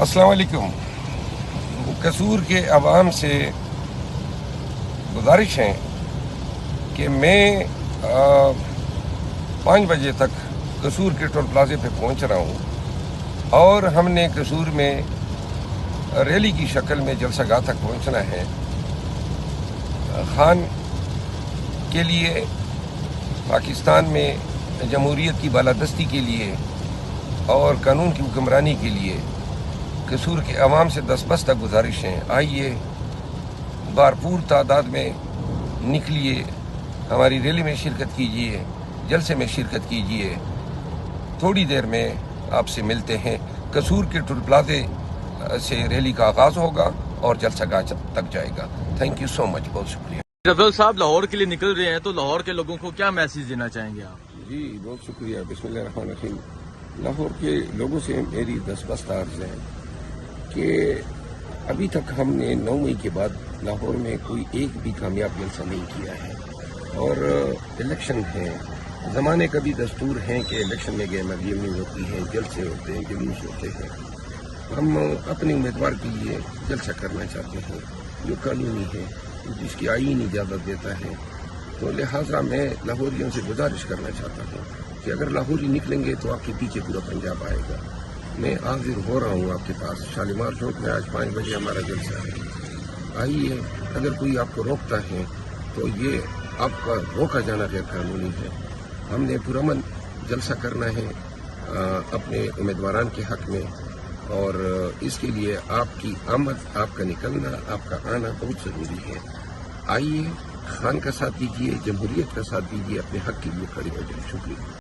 السلام علیکم۔ قصور کے عوام سے گزارش ہے کہ میں 5 بجے تک قصور کے ٹول پلازے پہ پہنچ رہا ہوں اور ہم نے قصور میں ریلی کی شکل میں جلسہ گاہ تک پہنچنا ہے۔ خان کے لیے، پاکستان میں جمہوریت کی بالادستی کے لیے اور قانون کی حکمرانی کے لیے قصور کے عوام سے دستبستہ گزارش ہیں، آئیے بھرپور تعداد میں نکلیے، ہماری ریلی میں شرکت کیجیے، جلسے میں شرکت کیجیے۔ تھوڑی دیر میں آپ سے ملتے ہیں۔ قصور کے ٹول پلازے سے ریلی کا آغاز ہوگا اور جلسہ گاہ تک جائے گا۔ تھینک یو سو مچ، بہت شکریہ۔ افضل صاحب لاہور کے لیے نکل رہے ہیں تو لاہور کے لوگوں کو کیا میسیج دینا چاہیں گے آپ؟ جی بہت شکریہ۔ بسم اللہ الرحمن الرحیم۔ لاہور کے لوگوں سے میری دستبستہ عرض ہے کہ ابھی تک ہم نے 9 مئی کے بعد لاہور میں کوئی ایک بھی کامیاب جلسہ نہیں کیا ہے، اور الیکشن ہے، زمانے کا بھی دستور ہے کہ الیکشن میں گیمنگ ہوتی ہے، جلسے ہوتے ہیں، جلوس ہوتے ہیں۔ ہم اپنے امیدوار کے لیے جلسہ کرنا چاہتے ہیں جو قانونی ہے، جس کی آئین اجازت دیتا ہے، تو لہٰذا میں لاہوریوں سے گزارش کرنا چاہتا ہوں کہ اگر لاہوری نکلیں گے تو آپ کے پیچھے پورا پنجاب آئے گا۔ میں حاضر ہو رہا ہوں آپ کے پاس شالیمار چوک میں، آج 5 بجے ہمارا جلسہ ہے۔ آئیے، اگر کوئی آپ کو روکتا ہے تو یہ آپ کا روکا جانا غیر قانونی ہے۔ ہم نے پرامن جلسہ کرنا ہے اپنے امیدواران کے حق میں، اور اس کے لیے آپ کی آمد، آپ کا نکلنا، آپ کا آنا بہت ضروری ہے۔ آئیے، خان کا ساتھ دیجیے، جمہوریت کا ساتھ دیجیے، اپنے حق کے لیے کھڑے ہو جائیں۔ شکریہ۔